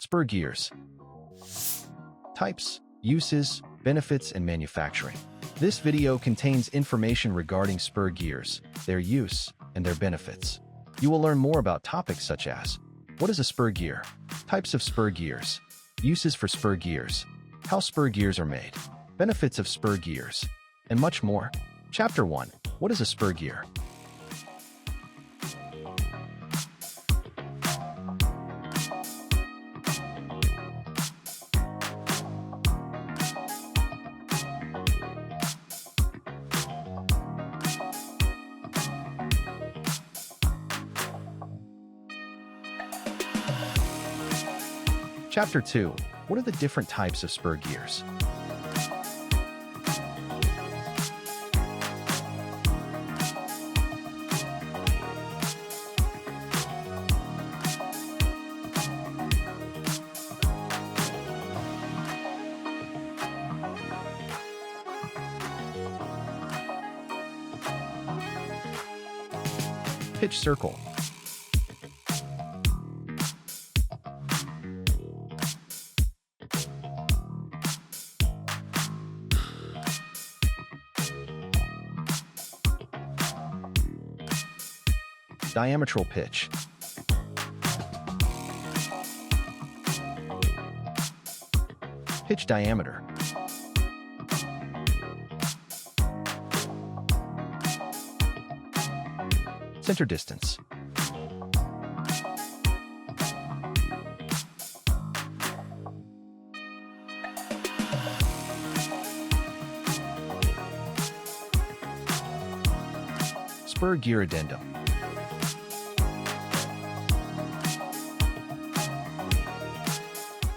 Spur Gears. Types, uses, benefits, and manufacturing. This video contains information regarding Spur Gears, their use, and their benefits. You will learn more about topics such as: what is a Spur Gear? Types of Spur Gears. Uses for Spur Gears. How Spur Gears are made. Benefits of Spur Gears. And much more. Chapter 1. What is a Spur Gear? Chapter 2. What are the different types of Spur Gears? Pitch circle. Diametral pitch. Pitch diameter. Center distance. Spur Gear addendum.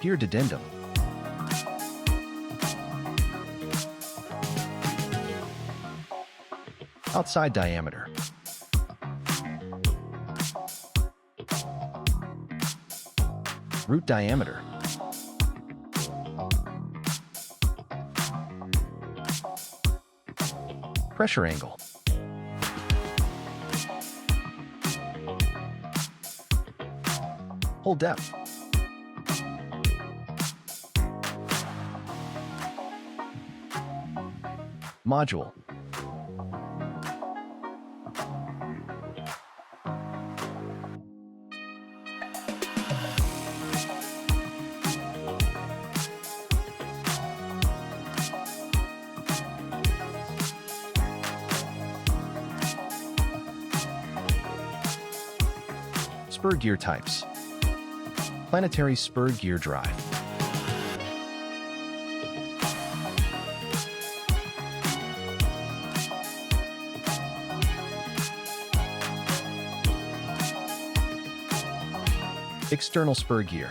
Gear addendum. Outside diameter. Root diameter. Pressure angle. Hole depth. Module. Spur gear types. Planetary spur gear drive. External spur gear.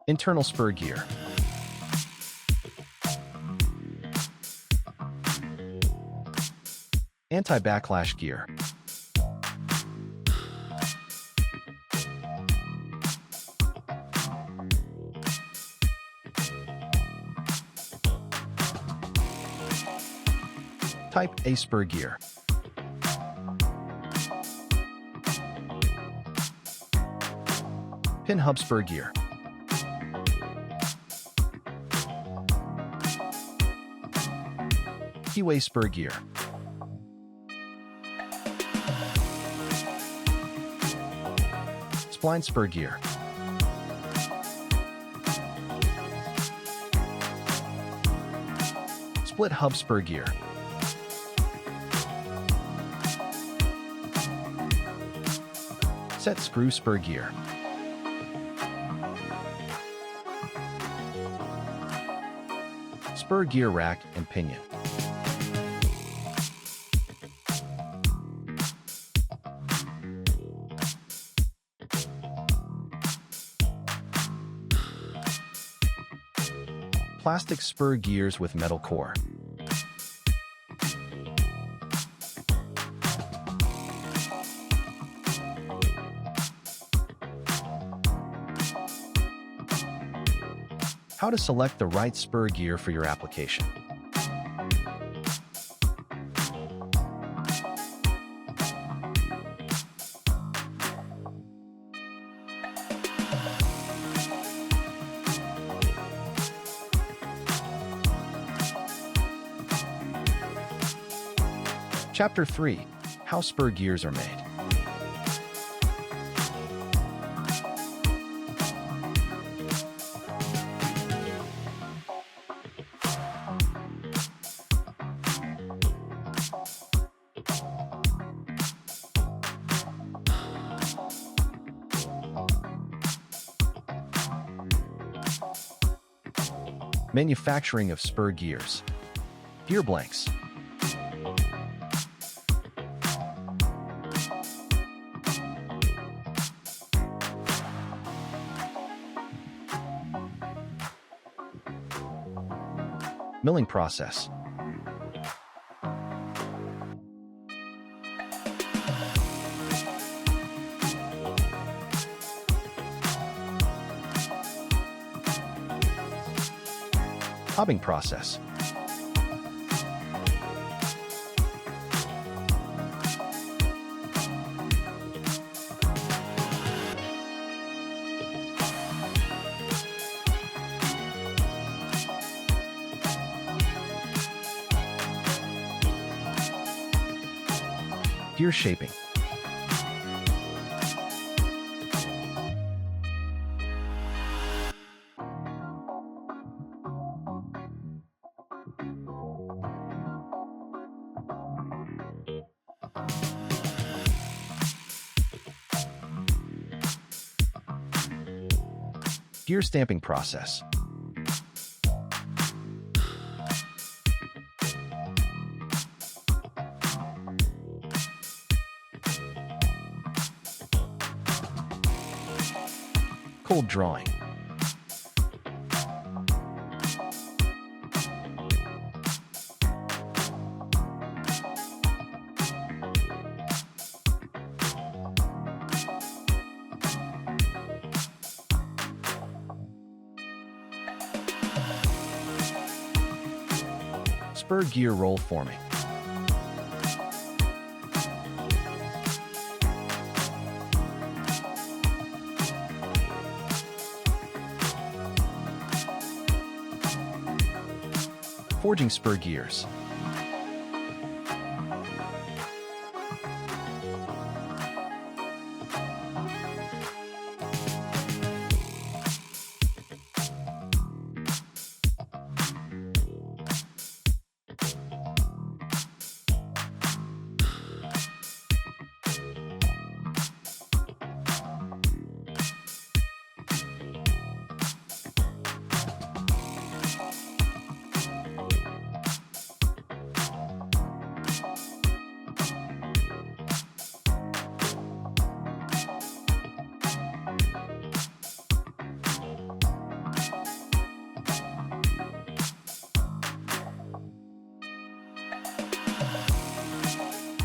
Internal spur gear. Anti-backlash gear. Type A spur gear. Pin hub spur gear. Keyway spur gear. Spline spur gear. Split hub spur gear. Set screw spur gear. Spur gear rack and pinion. Plastic spur gears with metal core. How to select the right spur gear for your application. Chapter 3. How spur gears are made. Manufacturing of spur gears. Gear blanks. Milling process. Hobbing process. Gear shaping. Gear stamping process. Cold drawing. Spur gear roll forming. Forging spur gears.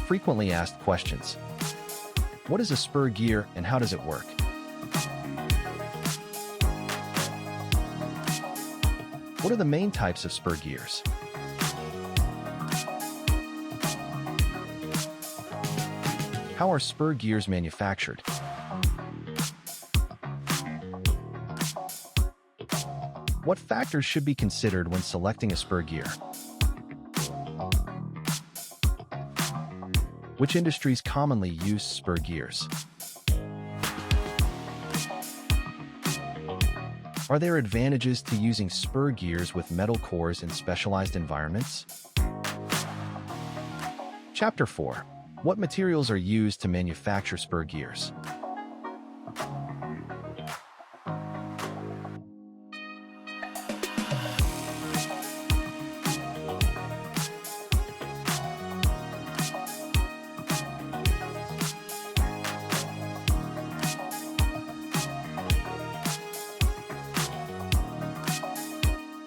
Frequently asked questions. What is a spur gear and how does it work? What are the main types of spur gears? How are spur gears manufactured? What factors should be considered when selecting a spur gear? Which industries commonly use spur gears? Are there advantages to using spur gears with metal cores in specialized environments? Chapter 4. What materials are used to manufacture spur gears?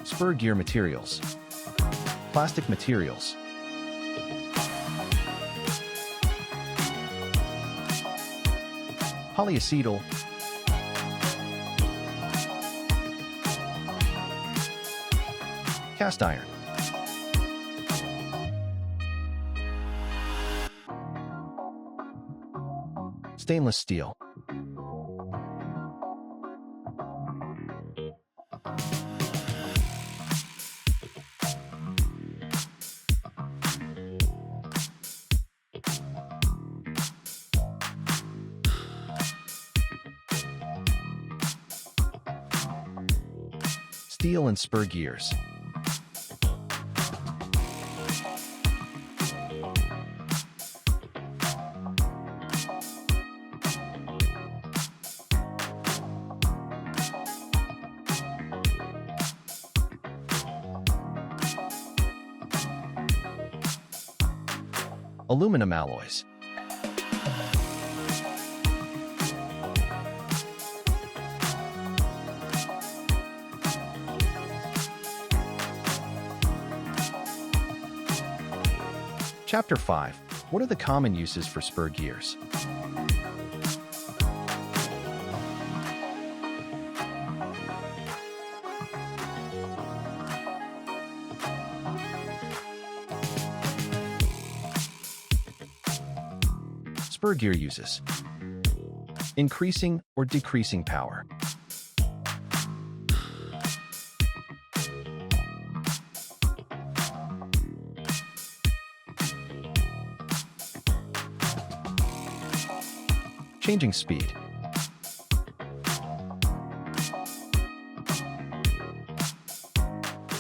Spur gear materials. Plastic materials. Polyacetal. Cast iron. Stainless steel. Steel and spur gears. Aluminum alloys. Chapter 5. What are the common uses for spur gears? Spur gear uses: increasing or decreasing power, changing speed,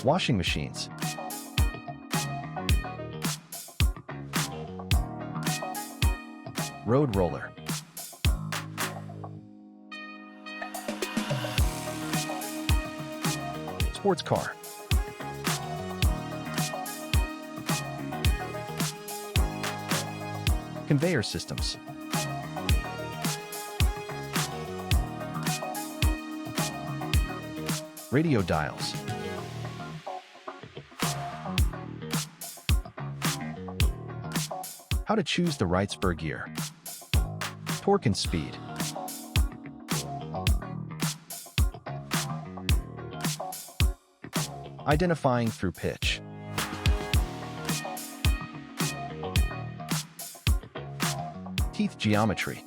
washing machines, road roller, sports car, conveyor systems, radio dials, how to choose the right spur gear, torque and speed, identifying through pitch, teeth geometry,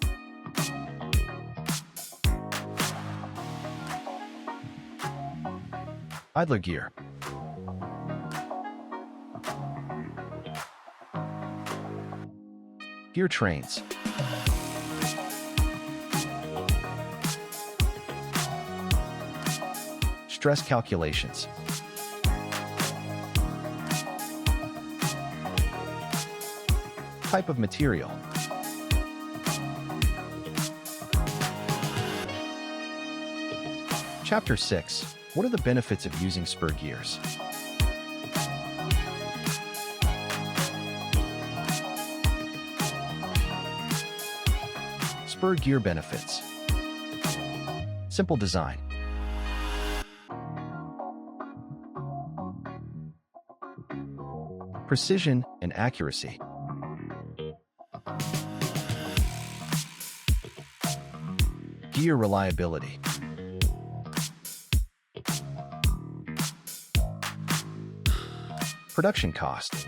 idler gear, gear trains, stress calculations, type of material, Chapter 6. What are the benefits of using spur gears? Spur gear benefits: simple design, precision and accuracy, gear reliability, production cost,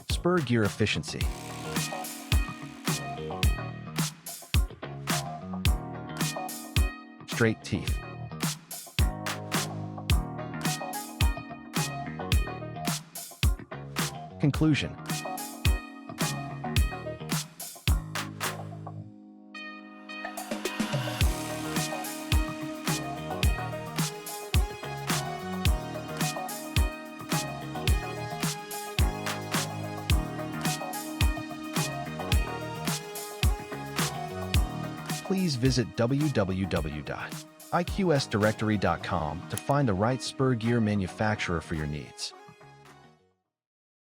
spur gear efficiency, straight teeth, conclusion. Please visit www.iqsdirectory.com to find the right spur gear manufacturer for your needs.